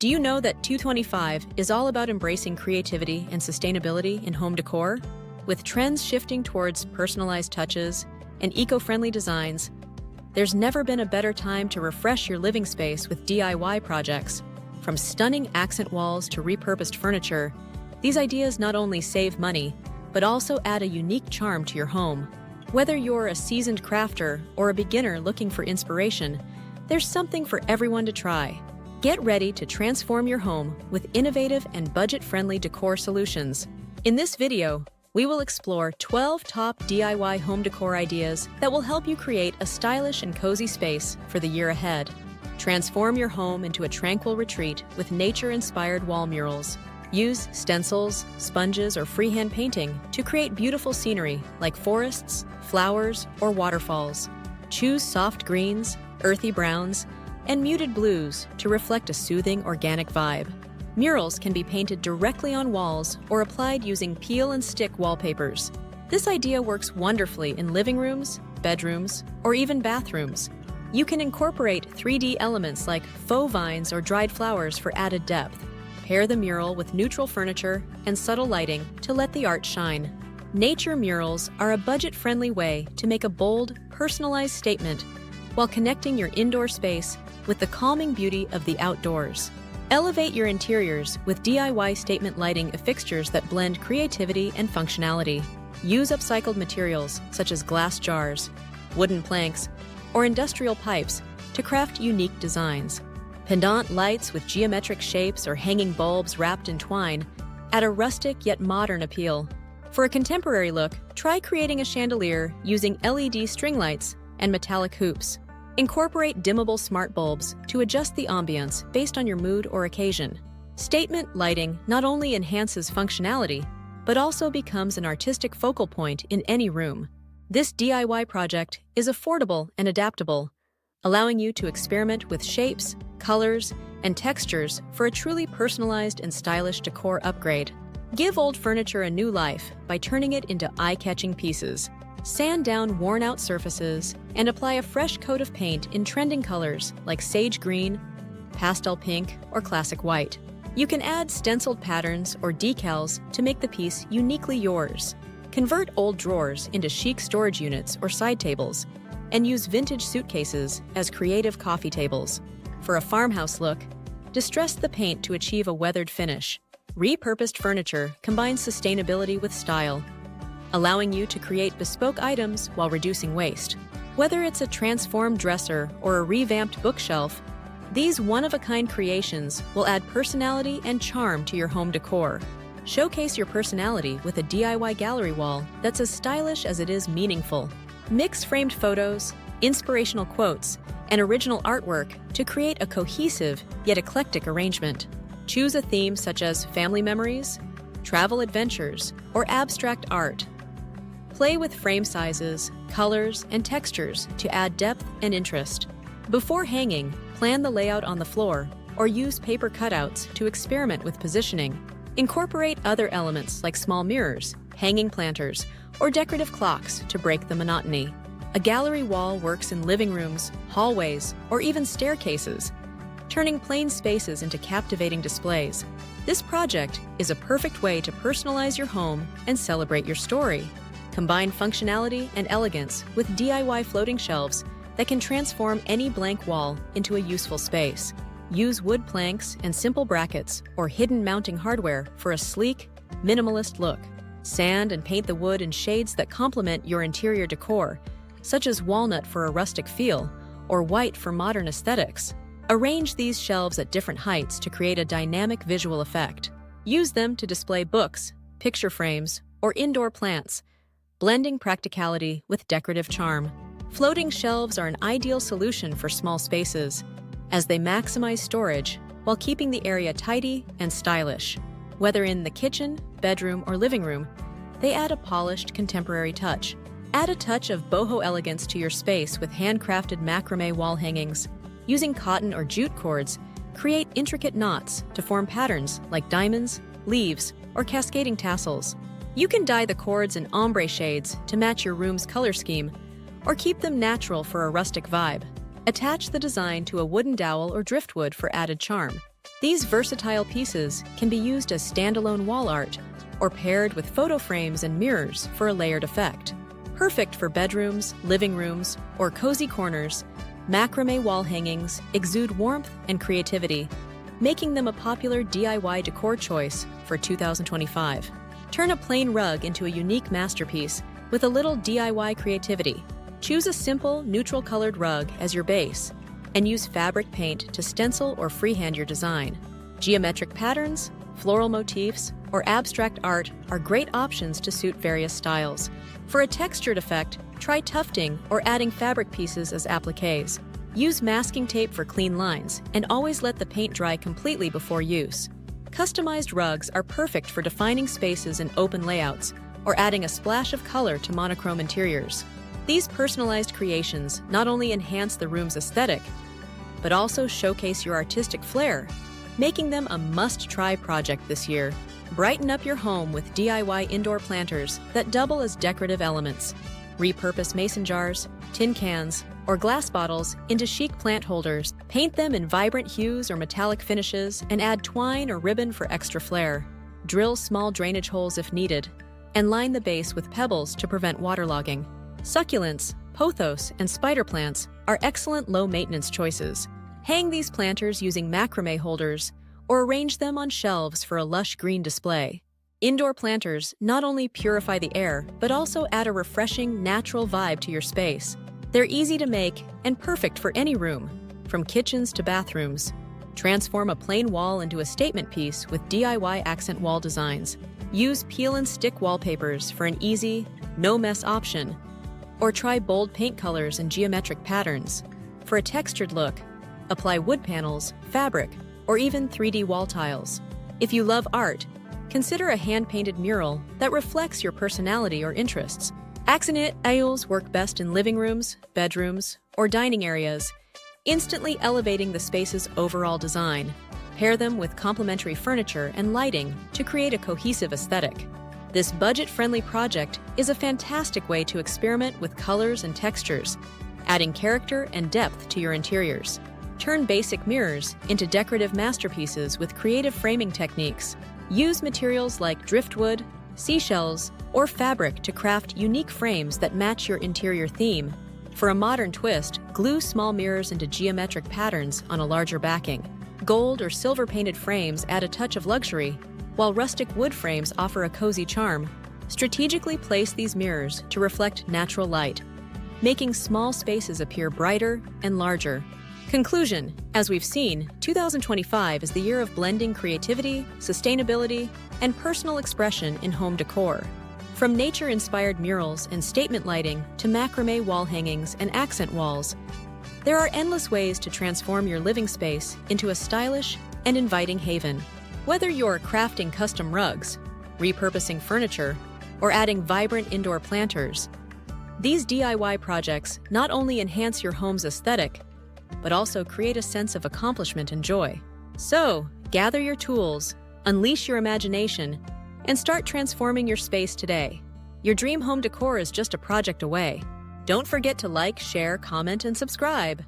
Do you know that 225 is all about embracing creativity and sustainability in home decor? With trends shifting towards personalized touches and eco-friendly designs, there's never been a better time to refresh your living space with DIY projects. From stunning accent walls to repurposed furniture, these ideas not only save money, but also add a unique charm to your home. Whether you're a seasoned crafter or a beginner looking for inspiration, there's something for everyone to try. Get ready to transform your home with innovative and budget-friendly decor solutions. In this video, we will explore 12 top DIY home decor ideas that will help you create a stylish and cozy space for the year ahead. Transform your home into a tranquil retreat with nature-inspired wall murals. Use stencils, sponges, or freehand painting to create beautiful scenery like forests, flowers, or waterfalls. Choose soft greens, earthy browns, and muted blues to reflect a soothing organic vibe. Murals can be painted directly on walls or applied using peel and stick wallpapers. This idea works wonderfully in living rooms, bedrooms, or even bathrooms. You can incorporate 3D elements like faux vines or dried flowers for added depth. Pair the mural with neutral furniture and subtle lighting to let the art shine. Nature murals are a budget-friendly way to make a bold, personalized statement while connecting your indoor space with the calming beauty of the outdoors. Elevate your interiors with DIY statement lighting fixtures that blend creativity and functionality. Use upcycled materials such as glass jars, wooden planks, or industrial pipes to craft unique designs. Pendant lights with geometric shapes or hanging bulbs wrapped in twine add a rustic yet modern appeal. For a contemporary look, try creating a chandelier using LED string lights and metallic hoops. Incorporate dimmable smart bulbs to adjust the ambience based on your mood or occasion. Statement lighting not only enhances functionality, but also becomes an artistic focal point in any room. This DIY project is affordable and adaptable, allowing you to experiment with shapes, colors, and textures for a truly personalized and stylish decor upgrade. Give old furniture a new life by turning it into eye-catching pieces. Sand down worn-out surfaces and apply a fresh coat of paint in trending colors like sage green, pastel pink, or classic white. You can add stenciled patterns or decals to make the piece uniquely yours. Convert old drawers into chic storage units or side tables, and use vintage suitcases as creative coffee tables. For a farmhouse look, distress the paint to achieve a weathered finish. Repurposed furniture combines sustainability with style, allowing you to create bespoke items while reducing waste. Whether it's a transformed dresser or a revamped bookshelf, these one-of-a-kind creations will add personality and charm to your home decor. Showcase your personality with a DIY gallery wall that's as stylish as it is meaningful. Mix framed photos, inspirational quotes, and original artwork to create a cohesive yet eclectic arrangement. Choose a theme such as family memories, travel adventures, or abstract art. Play with frame sizes, colors, and textures to add depth and interest. Before hanging, plan the layout on the floor or use paper cutouts to experiment with positioning. Incorporate other elements like small mirrors, hanging planters, or decorative clocks to break the monotony. A gallery wall works in living rooms, hallways, or even staircases, turning plain spaces into captivating displays. This project is a perfect way to personalize your home and celebrate your story. Combine functionality and elegance with DIY floating shelves that can transform any blank wall into a useful space. Use wood planks and simple brackets or hidden mounting hardware for a sleek, minimalist look. Sand and paint the wood in shades that complement your interior decor, such as walnut for a rustic feel or white for modern aesthetics. Arrange these shelves at different heights to create a dynamic visual effect. Use them to display books, picture frames, or indoor plants, blending practicality with decorative charm. Floating shelves are an ideal solution for small spaces, as they maximize storage while keeping the area tidy and stylish. Whether in the kitchen, bedroom, or living room, they add a polished, contemporary touch. Add a touch of boho elegance to your space with handcrafted macrame wall hangings. Using cotton or jute cords, create intricate knots to form patterns like diamonds, leaves, or cascading tassels. You can dye the cords in ombre shades to match your room's color scheme, or keep them natural for a rustic vibe. Attach the design to a wooden dowel or driftwood for added charm. These versatile pieces can be used as standalone wall art or paired with photo frames and mirrors for a layered effect. Perfect for bedrooms, living rooms, or cozy corners, macrame wall hangings exude warmth and creativity, making them a popular DIY decor choice for 2025. Turn a plain rug into a unique masterpiece with a little DIY creativity. Choose a simple, neutral-colored rug as your base and use fabric paint to stencil or freehand your design. Geometric patterns, floral motifs, or abstract art are great options to suit various styles. For a textured effect, try tufting or adding fabric pieces as appliques. Use masking tape for clean lines and always let the paint dry completely before use. Customized rugs are perfect for defining spaces in open layouts or adding a splash of color to monochrome interiors. These personalized creations not only enhance the room's aesthetic, but also showcase your artistic flair, making them a must-try project this year. Brighten up your home with DIY indoor planters that double as decorative elements. Repurpose mason jars, tin cans, or glass bottles into chic plant holders. Paint them in vibrant hues or metallic finishes and add twine or ribbon for extra flair. Drill small drainage holes if needed, and line the base with pebbles to prevent waterlogging. Succulents, pothos, and spider plants are excellent low-maintenance choices. Hang these planters using macrame holders or arrange them on shelves for a lush green display. Indoor planters not only purify the air, but also add a refreshing, natural vibe to your space. They're easy to make and perfect for any room, from kitchens to bathrooms. Transform a plain wall into a statement piece with DIY accent wall designs. Use peel and stick wallpapers for an easy, no-mess option. Or try bold paint colors and geometric patterns. For a textured look, apply wood panels, fabric, or even 3D wall tiles. If you love art, consider a hand-painted mural that reflects your personality or interests. Accent tiles work best in living rooms, bedrooms, or dining areas, instantly elevating the space's overall design. Pair them with complementary furniture and lighting to create a cohesive aesthetic. This budget-friendly project is a fantastic way to experiment with colors and textures, adding character and depth to your interiors. Turn basic mirrors into decorative masterpieces with creative framing techniques. Use materials like driftwood, seashells, or fabric to craft unique frames that match your interior theme. For a modern twist, glue small mirrors into geometric patterns on a larger backing. Gold or silver-painted frames add a touch of luxury, while rustic wood frames offer a cozy charm. Strategically place these mirrors to reflect natural light, making small spaces appear brighter and larger. Conclusion: as we've seen, 2025 is the year of blending creativity, sustainability, and personal expression in home decor. From nature-inspired murals and statement lighting to macrame wall hangings and accent walls, there are endless ways to transform your living space into a stylish and inviting haven. Whether you're crafting custom rugs, repurposing furniture, or adding vibrant indoor planters, these DIY projects not only enhance your home's aesthetic, but also create a sense of accomplishment and joy. So, gather your tools, unleash your imagination, and start transforming your space today. Your dream home decor is just a project away. Don't forget to like, share, comment, and subscribe.